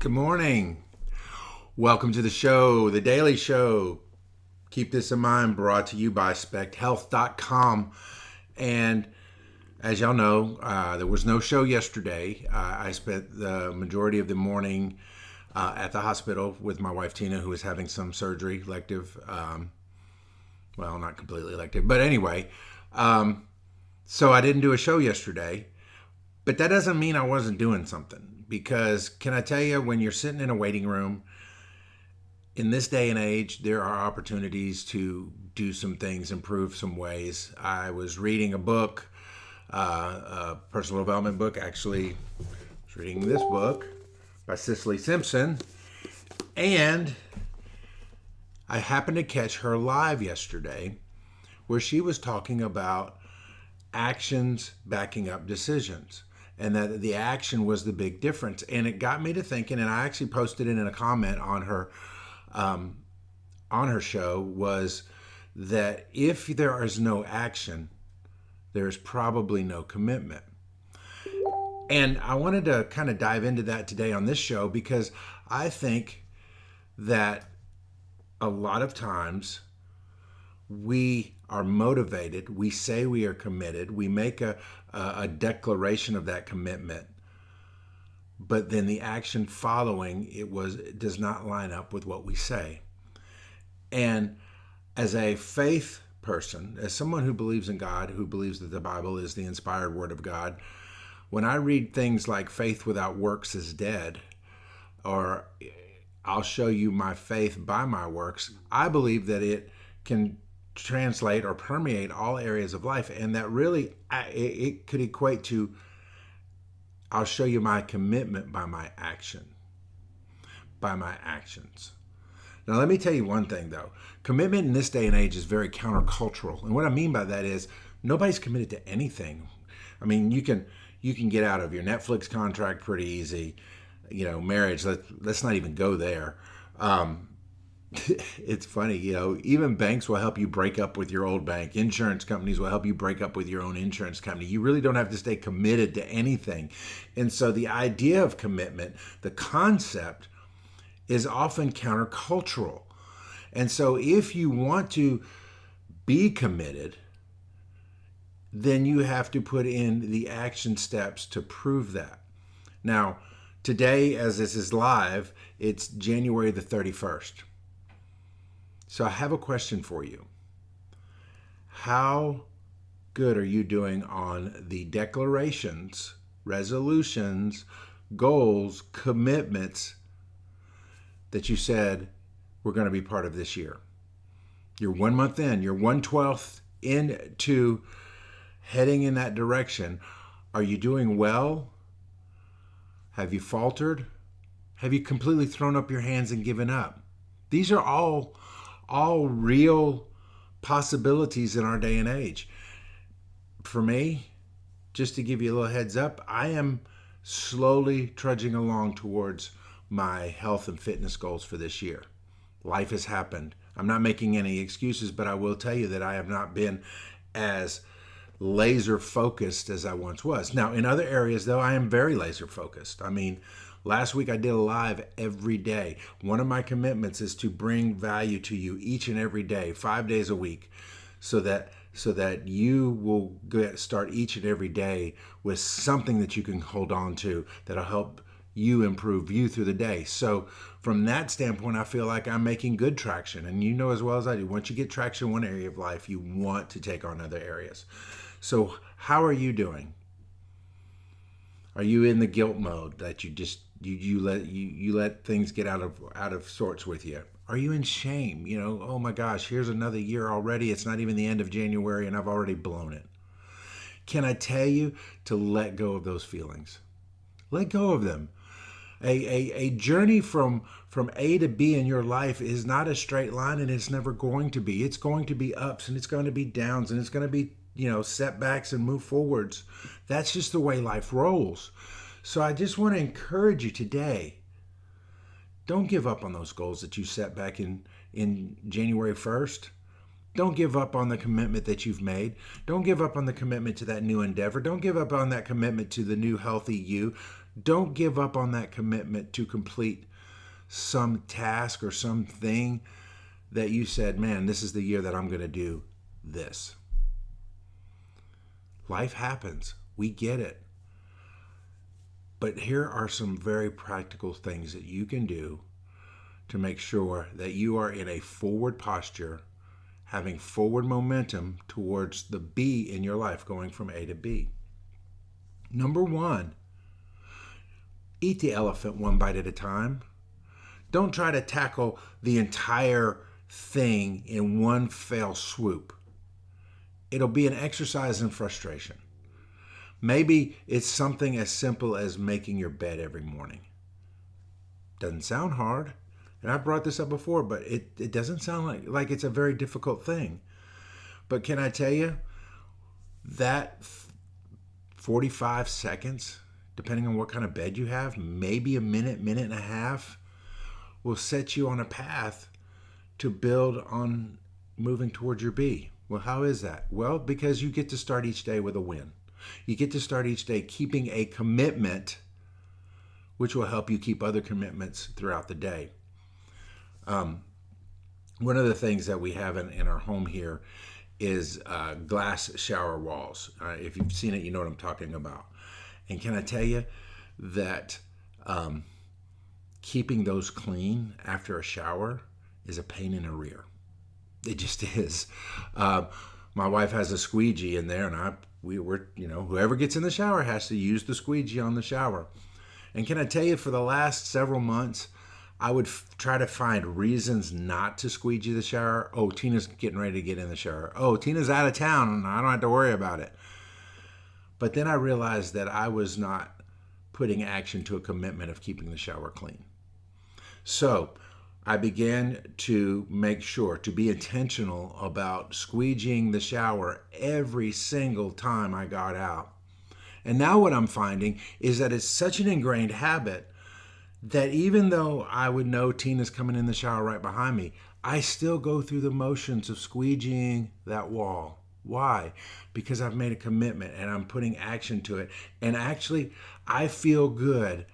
Good morning. Welcome to the show, The Daily Show. Keep this in mind, brought to you by SpectHealth.com. And as y'all know, there was no show yesterday. I spent the majority of the morning at the hospital with my wife, Tina, who was having some surgery, elective. Well, not completely elective, but anyway. So I didn't do a show yesterday. But that doesn't mean I wasn't doing something, because can I tell you, when you're sitting in a waiting room, in this day and age, there are opportunities to do some things, improve some ways. I was reading a book, a personal development book, actually. I was reading this book by Cicely Simpson, and I happened to catch her live yesterday where she was talking about actions backing up decisions, and that the action was the big difference. And it got me to thinking, and I actually posted it in a comment on her show, was that if there is no action, there's probably no commitment. And I wanted to kind of dive into that today on this show, because I think that a lot of times we are motivated, we say we are committed, we make a declaration of that commitment, but then the action following it does not line up with what we say. And as a faith person, as someone who believes in God, who believes that the Bible is the inspired word of God, when I read things like faith without works is dead, or I'll show you my faith by my works, I believe that it can translate or permeate all areas of life, and that really it could equate to, I'll show you my commitment by my actions. Now let me tell you one thing though, commitment in this day and age is very countercultural, and what I mean by that is nobody's committed to anything. I mean, you can get out of your Netflix contract pretty easy. Marriage, let's not even go there. It's funny, even banks will help you break up with your old bank. Insurance companies will help you break up with your own insurance company. You really don't have to stay committed to anything. And so the idea of commitment, the concept, is often countercultural. And so if you want to be committed, then you have to put in the action steps to prove that. Now, today, as this is live, it's January the 31st. So I have a question for you. How good are you doing on the declarations, resolutions, goals, commitments that you said were going to be part of this year? You're 1 month in, you're 1/12 into heading in that direction. Are you doing well? Have you faltered? Have you completely thrown up your hands and given up? These are all real possibilities in our day and age. For me, just to give you a little heads up, I am slowly trudging along towards my health and fitness goals for this year. Life has happened. I'm not making any excuses, but I will tell you that I have not been as laser focused as I once was. Now, in other areas, though, I am very laser focused. I mean, last week I did a live every day. One of my commitments is to bring value to you each and every day, 5 days a week, so that you will start each and every day with something that you can hold on to that'll help you improve you through the day. So from that standpoint, I feel like I'm making good traction. And you know as well as I do, once you get traction in one area of life, you want to take on other areas. So how are you doing? Are you in the guilt mode that you let things get out of sorts with you? Are you in shame? Oh my gosh, here's another year already. It's not even the end of January and I've already blown it. Can I tell you to let go of those feelings? Let go of them. A journey from A to B in your life is not a straight line, and it's never going to be. It's going to be ups and it's going to be downs, and it's going to be setbacks and move forwards. That's just the way life rolls. So I just want to encourage you today, don't give up on those goals that you set back in January 1st. Don't give up on the commitment that you've made. Don't give up on the commitment to that new endeavor. Don't give up on that commitment to the new healthy you. Don't give up on that commitment to complete some task or something that you said, man, this is the year that I'm going to do this. Life happens. We get it. But here are some very practical things that you can do to make sure that you are in a forward posture, having forward momentum towards the B in your life, going from A to B. Number one, eat the elephant one bite at a time. Don't try to tackle the entire thing in one fell swoop. It'll be an exercise in frustration. Maybe it's something as simple as making your bed every morning. Doesn't sound hard. And I've brought this up before, but it doesn't sound like it's a very difficult thing. But can I tell you that 45 seconds, depending on what kind of bed you have, maybe a minute, minute and a half, will set you on a path to build on moving towards your B. Well, how is that? Well, because you get to start each day with a win. You get to start each day keeping a commitment, which will help you keep other commitments throughout the day. One of the things that we have in our home here is glass shower walls. If you've seen it, you know what I'm talking about. And can I tell you that keeping those clean after a shower is a pain in the rear. It just is. My wife has a squeegee in there, and whoever gets in the shower has to use the squeegee on the shower. And can I tell you, for the last several months, I would try to find reasons not to squeegee the shower. Oh, Tina's getting ready to get in the shower. Oh, Tina's out of town, and I don't have to worry about it. But then I realized that I was not putting action to a commitment of keeping the shower clean. So I began to make sure to be intentional about squeegeeing the shower every single time I got out. And now what I'm finding is that it's such an ingrained habit that even though I would know Tina's coming in the shower right behind me, I still go through the motions of squeegeeing that wall. Why? Because I've made a commitment and I'm putting action to it. And actually, I feel good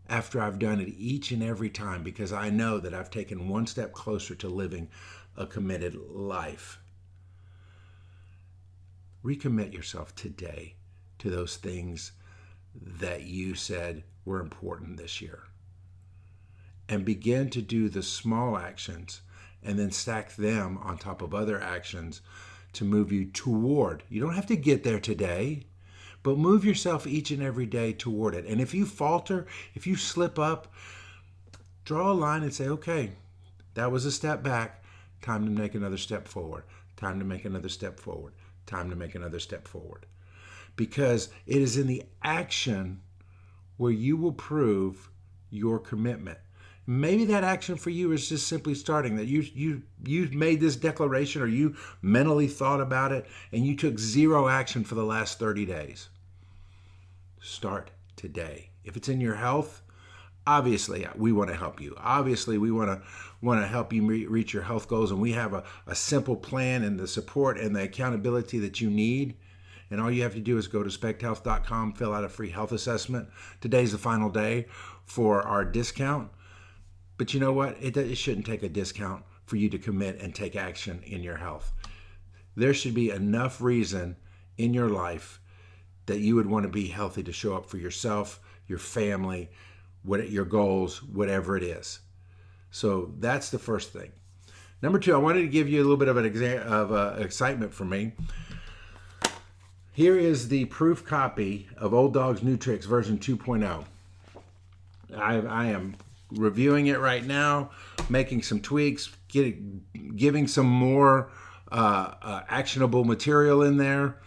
after I've done it each and every time, because I know that I've taken one step closer to living a committed life. Recommit yourself today to those things that you said were important this year. And begin to do the small actions and then stack them on top of other actions to move you toward. You don't have to get there today, but move yourself each and every day toward it. And if you falter, if you slip up, draw a line and say, okay, that was a step back. Time to make another step forward. Time to make another step forward. Time to make another step forward. Because it is in the action where you will prove your commitment. Maybe that action for you is just simply starting, that you made this declaration, or you mentally thought about it and you took zero action for the last 30 days. Start today. If it's in your health, obviously we want to help you. Obviously we want to help you reach your health goals, and we have a simple plan and the support and the accountability that you need. And all you have to do is go to specthealth.com, fill out a free health assessment. Today's the final day for our discount. But you know what? It shouldn't take a discount for you to commit and take action in your health. There should be enough reason in your life that you would want to be healthy to show up for yourself, your family, your goals, whatever it is. So that's the first thing. Number two, I wanted to give you a little bit of excitement for me. Here is the proof copy of Old Dog's New Tricks version 2.0. I am reviewing it right now, making some tweaks, giving some more actionable material in there.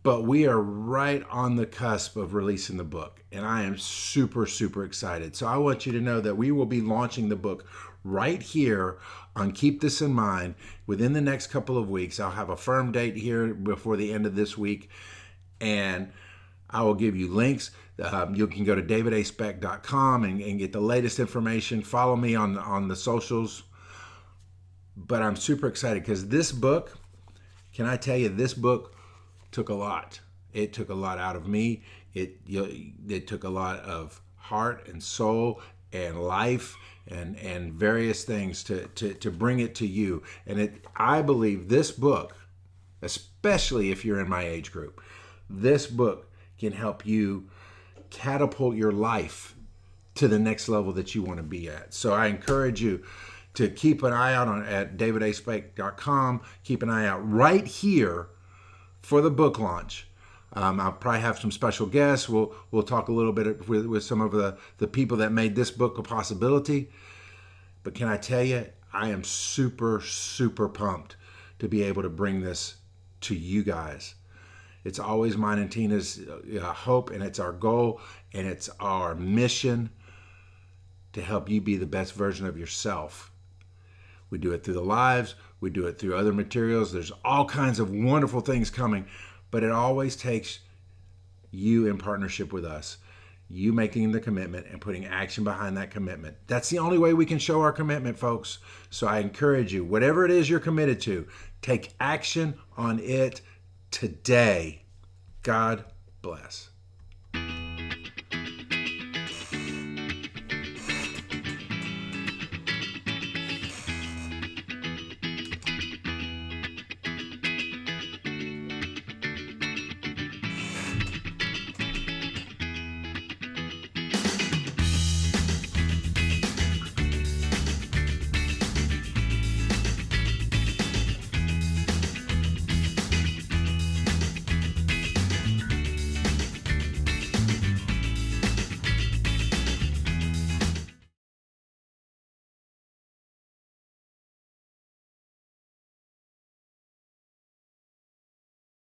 But we are right on the cusp of releasing the book, and I am super, super excited. So I want you to know that we will be launching the book right here on Keep This in Mind within the next couple of weeks. I'll have a firm date here before the end of this week, and I will give you links. You can go to davidaspeck.com and get the latest information. Follow me on the socials. But I'm super excited because this book, can I tell you, this book took a lot. It took a lot out of me. It took a lot of heart and soul and life and various things to bring it to you. And I believe this book, especially if you're in my age group, this book can help you catapult your life to the next level that you want to be at. So I encourage you to keep an eye out at davidaspank.com. Keep an eye out right here for the book launch. I'll probably have some special guests. We'll talk a little bit with some of the people that made this book a possibility. But can I tell you, I am super, super pumped to be able to bring this to you guys. It's always mine and Tina's hope, and it's our goal, and it's our mission to help you be the best version of yourself. We do it through the lives. We do it through other materials. There's all kinds of wonderful things coming, but it always takes you in partnership with us, you making the commitment and putting action behind that commitment. That's the only way we can show our commitment, folks. So I encourage you, whatever it is you're committed to, take action on it today. God bless.